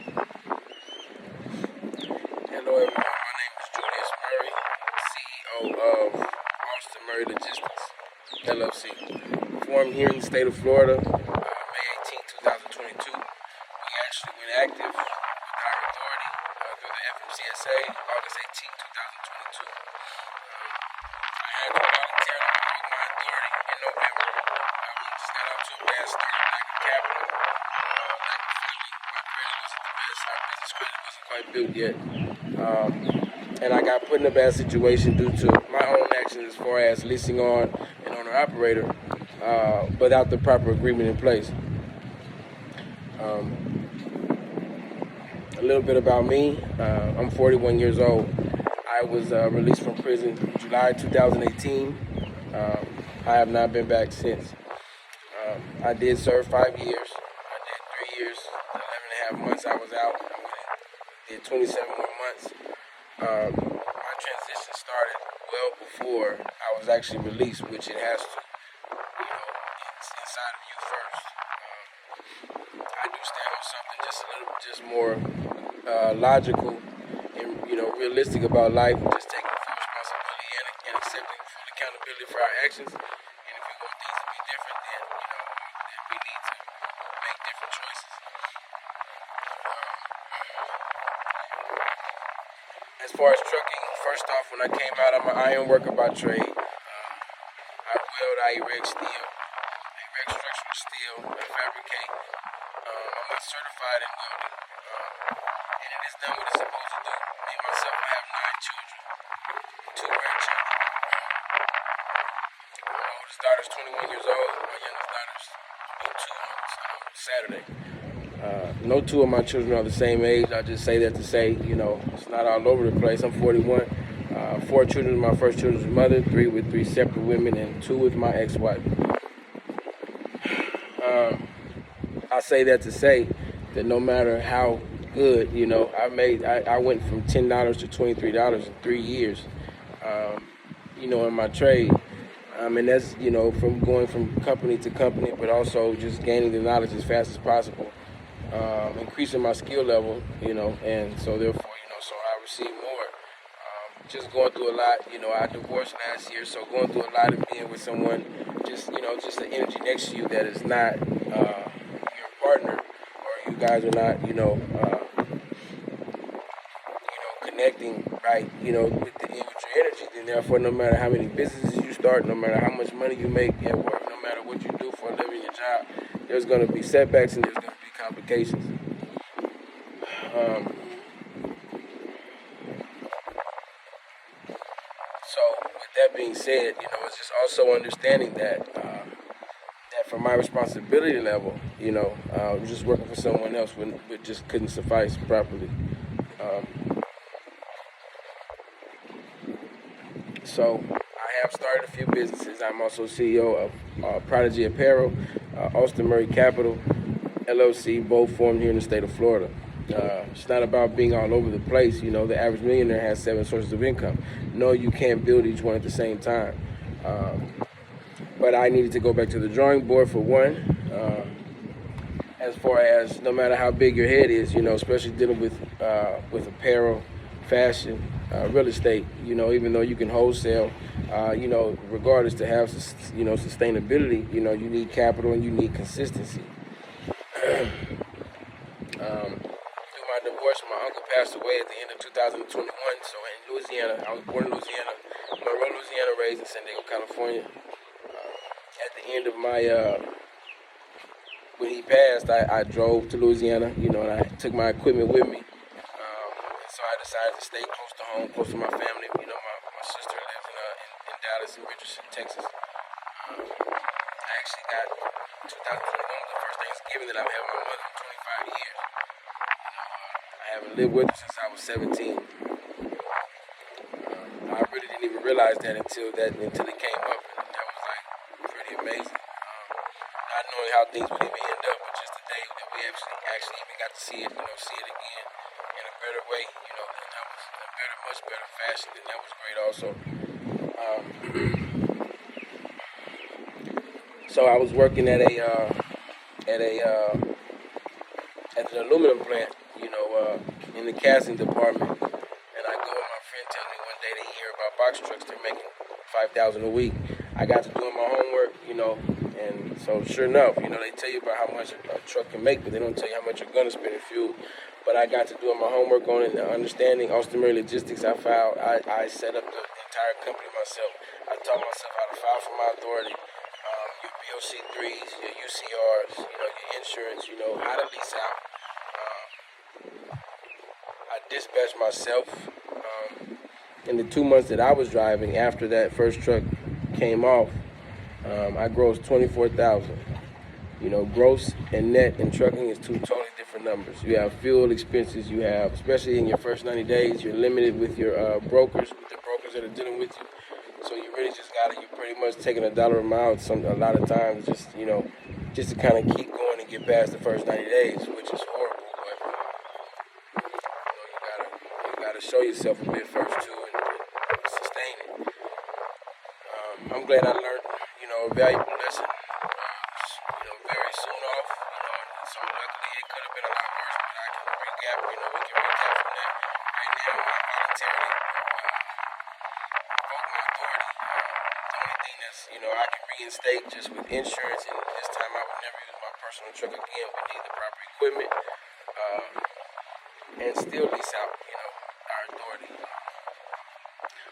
Hello, everyone. My name is Julius Murray, CEO of Austin Murray Logistics, LLC. Formed here in the state of Florida, May 18, 2022. We actually went active with our authority through the FMCSA, August 18, 2022. I had to voluntarily quit my authority in November. We just got out to a bad start, lack of capital, lack of funding. My credit wasn't the best. Our business credit wasn't quite built yet. And I got put in a bad situation due to my own actions as far as leasing on an owner operator without the proper agreement in place. A little bit about me. I'm 41 years old. I was released from prison July 2018. I have not been back since. I did serve 5 years. I did 3 years, 11 and a half months I was out. I did 27 more months. My transition started well before I was actually released, which it has to. It's inside of you first. I do stand on something just more logical and realistic about life, just taking full responsibility and accepting full accountability for our actions. And if we want things to be different, then we need to make different choices. As far as trucking, first off, when I came out, I'm an iron worker by trade. I weld, I erect steel, I erect structural steel, I fabricate. I'm not certified in welding, and it is done what it's supposed to do. Me myself, I have 9 children, 2 grandchildren. My oldest daughter's 21 years old. My youngest daughter's 2 months Saturday. No two of my children are the same age. I just say that to say, it's not all over the place. I'm 41. 4 children with my first children's mother, 3 with 3 separate women, and 2 with my ex-wife. I say that to say that no matter how good, I went from $10 to $23 in 3 years, in my trade. And that's, from going from company to company, but also just gaining the knowledge as fast as possible. Increasing my skill level, and so therefore, so I receive more. Just going through a lot, I divorced last year, so going through a lot of being with someone, just the energy next to you that is not your partner, or you guys are not, connecting right, with your energy. Then therefore, no matter how many businesses you start, no matter how much money you make at work, no matter what you do for a living, your job, there's going to be setbacks and there's going to be complications. So with that being said, it's just also understanding that for my responsibility level, just working for someone else would just couldn't suffice properly. So I have started a few businesses. I'm also CEO of Prodigy Apparel, Austin Murray Capital, LLC, both formed here in the state of Florida. It's not about being all over the place. The average millionaire has 7 sources of income. No, you can't build each one at the same time. But I needed to go back to the drawing board for one. As far as no matter how big your head is, especially dealing with apparel, fashion, real estate, even though you can wholesale, regardless to have, sustainability, you need capital and you need consistency. Through my divorce, my uncle passed away at the end of 2021. So in Louisiana, I was born in Louisiana, Monroe, Louisiana, raised in San Diego, California. At the end of my, when he passed, I drove to Louisiana, and I took my equipment with me. So I decided to stay close to home, close to my family. My sister lives in Dallas and Richardson, Texas. I actually got 2021 was the first Thanksgiving that I've had with my mother in 25 years. I haven't lived with her since I was 17. I really didn't even realize that until it came up, and that was like pretty amazing. Not knowing how things would even end up, but just the day that we actually even got to see it, see it again in a better way, and that was a much better fashion, and that was great also. So I was working at at an aluminum plant, in the casting department. And I go and my friend tells me one day they hear about box trucks, they're making 5,000 a week. I got to doing my homework, and so sure enough, they tell you about how much a truck can make, but they don't tell you how much you're gonna spend in fuel. But I got to doing my homework on it and understanding Austin Murray Logistics. I set up the entire company myself. I taught myself how to file for my authority, your BOC3s, your UCRs, your insurance, how to lease out. I dispatched myself. In the 2 months that I was driving after that first truck came off, I grossed 24,000. Gross and net in trucking is two totally different numbers. You have fuel expenses. You have, especially in your first 90 days, you're limited with your brokers, with the brokers that are dealing with you. So you really just you're pretty much taking $1 a mile. A lot of times, just to kind of keep going and get past the first 90 days, which is horrible. But you gotta show yourself a bit first too, and sustain it. I'm glad I learned, a valuable lesson. Very soon off, so luckily it could have been a lot worse, but I can recap, we can recap from that. Right now, I voluntarily revoke my authority. The only thing that's, I can reinstate just with insurance, and this time I would never use my personal truck again. We need the proper equipment, and still lease out, our authority.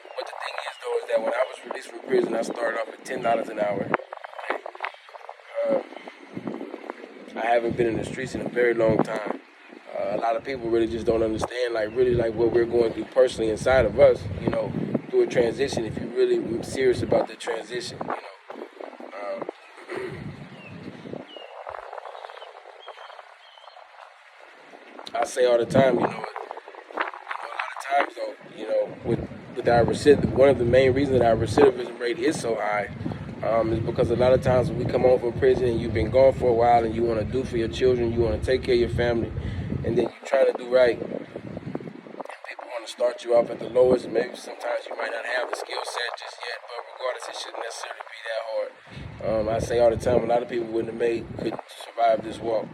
But the thing is, though, is that when I was released from prison, I started off at $10 an hour. I haven't been in the streets in a very long time. A lot of people really just don't understand, what we're going through personally inside of us, through a transition. If you're really serious about the transition, I say all the time, a lot of times though, with our one of the main reasons that our recidivism rate is so high. Is because a lot of times when we come home from prison and you've been gone for a while and you want to do for your children, you want to take care of your family, and then you're trying to do right, and people want to start you off at the lowest, and maybe sometimes you might not have the skill set just yet, but regardless, it shouldn't necessarily be that hard. I say all the time, a lot of people couldn't survive this walk.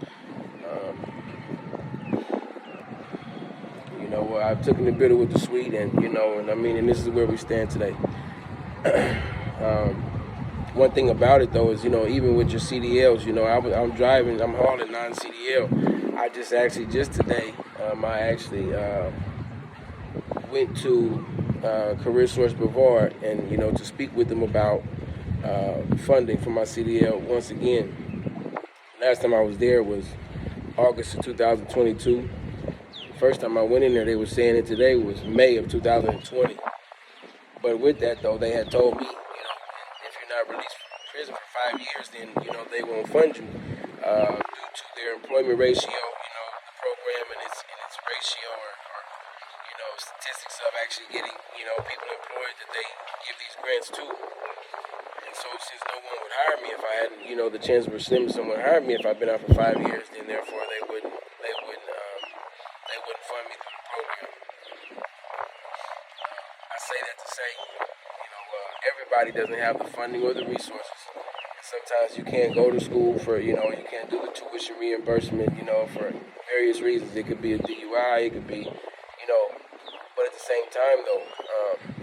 I've taken the bitter with the sweet, and and this is where we stand today. One thing about it though is, even with your CDLs, I'm driving, I'm hauling non-CDL. I just today, I actually went to Career Source Brevard and, to speak with them about funding for my CDL once again. Last time I was there was August of 2022. The first time I went in there, they were saying it today was May of 2020. But with that though, they had told me, released from prison for 5 years, then they won't fund you due to their employment ratio, the program and its ratio or statistics of actually getting people employed that they give these grants to. And so since no one would hire me if I hadn't the chance for someone hired me if I'd been out for 5 years, then therefore they wouldn't fund me through the program. I say that to say, everybody doesn't have the funding or the resources. And sometimes you can't go to school for, you can't do the tuition reimbursement, for various reasons. It could be a DUI, it could be, but at the same time though,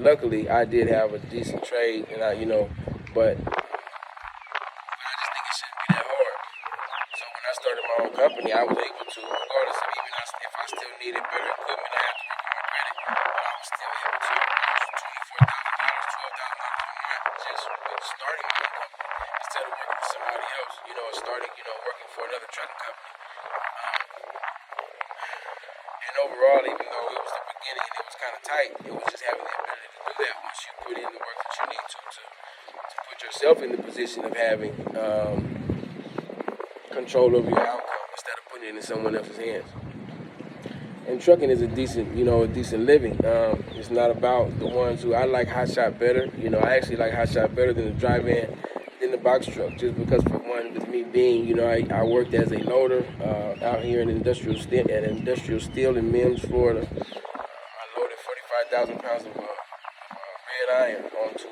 luckily I did have a decent trade and but I just think it shouldn't be that hard. So when I started my own company, I was able to, regardless of even if I still needed better equipment, I had to work on my credit, but I was still able to $24,000, $12,000 a month just with starting my own company instead of working for somebody else, starting, working for another trucking company. And overall, even though it was the beginning and it was kind of tight, it was just having the ability to do that once you put in the work that you need to put yourself in the position of having control over your outcome instead of putting it in someone else's hands. And trucking is a decent living. It's not about the ones who I like hotshot better. I actually like hotshot better than the dry van, than the box truck, just because for one, with me being, I worked as a loader out here in industrial steel in Mims, Florida. I loaded 45,000 pounds of red iron onto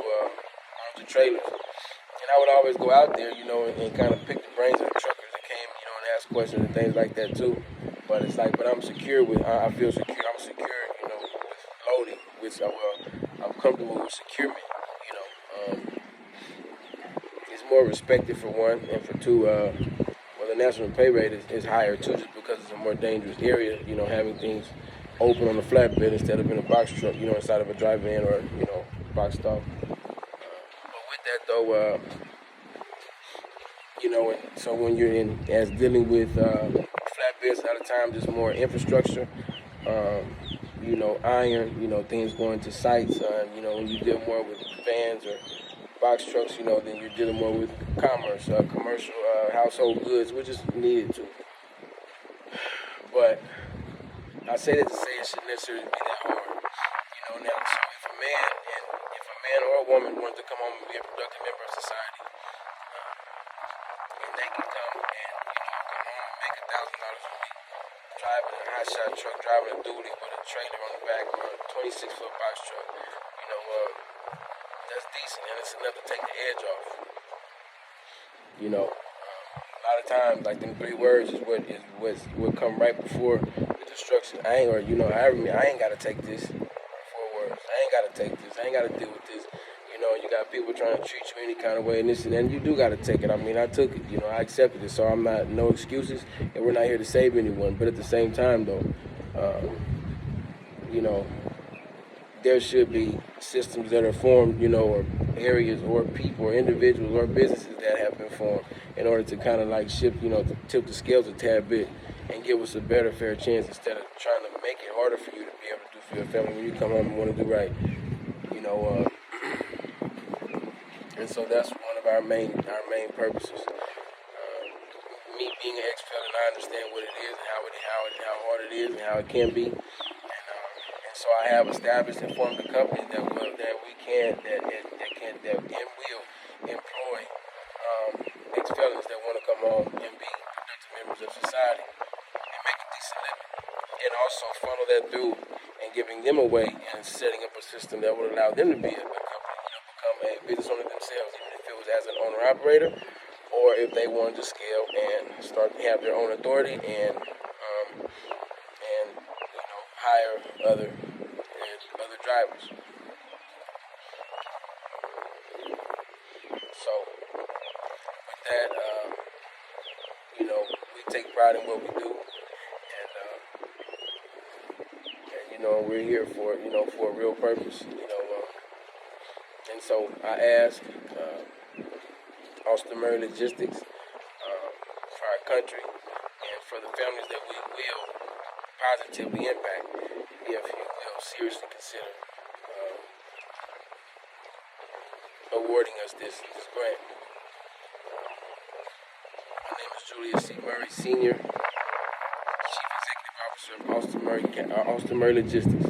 trailers. And I would always go out there, and kind of pick the brains of the truckers that came, and ask questions and things like that too. But it's like, but I'm secure with. I feel secure. I'm secure, with loading, which I'm comfortable with securement. It's more respected for one, and for two, well, the national pay rate is higher too, just because it's a more dangerous area. Having things open on the flatbed instead of in a box truck. Inside of a drive-in or box stop. But with that though, and so when you're as dealing with flatbeds, a lot of times there's more infrastructure. Iron, things going to sites. When you deal more with vans or box trucks, then you're dealing more with commerce, commercial, household goods, which is needed too. But I say that to say it shouldn't necessarily be that hard. Now, so if a man or a woman wants to come home and be a productive member of society, and they can come home and make $1,000 a week, driving a hot shot truck, driving a dually with a trailer on the back or a 26-foot box truck, that's decent, and it's enough to take the edge off. A lot of times, like them 3 words is what come right before the destruction. I ain't gotta take this. 4 words. I ain't gotta take this. I ain't gotta deal with this. You got people trying to treat you any kind of way, and you do gotta take it. I took it. I accepted it. So I'm not, no excuses, and we're not here to save anyone. But at the same time, though, there should be systems that are formed, or areas or people or individuals or businesses that have been formed in order to kind of like shift, to tip the scales a tad bit and give us a better, fair chance instead of trying to make it harder for you to be able to do for your family when you come home and want to do right. And so that's one of our main purposes. Me being an ex-felon, I understand what it is and how hard it is and how it can be. And so I have established and formed a company that will employ ex-felons that want to come home and be productive members of society and make a decent living, and also funnel that through and giving them away and setting up a system that would allow them to be a company, become a business owner themselves, even if it was as an owner-operator, or if they wanted to scale and start to have their own authority and hire other drivers. So with that, we take pride in what we do, and we're here for for a real purpose, and so I ask Austin Murray Logistics for our country and for the families that we will positively impact, if you will seriously consider awarding us this grant. My name is Julius C. Murray, Sr., Chief Executive Officer of Austin Murray Logistics.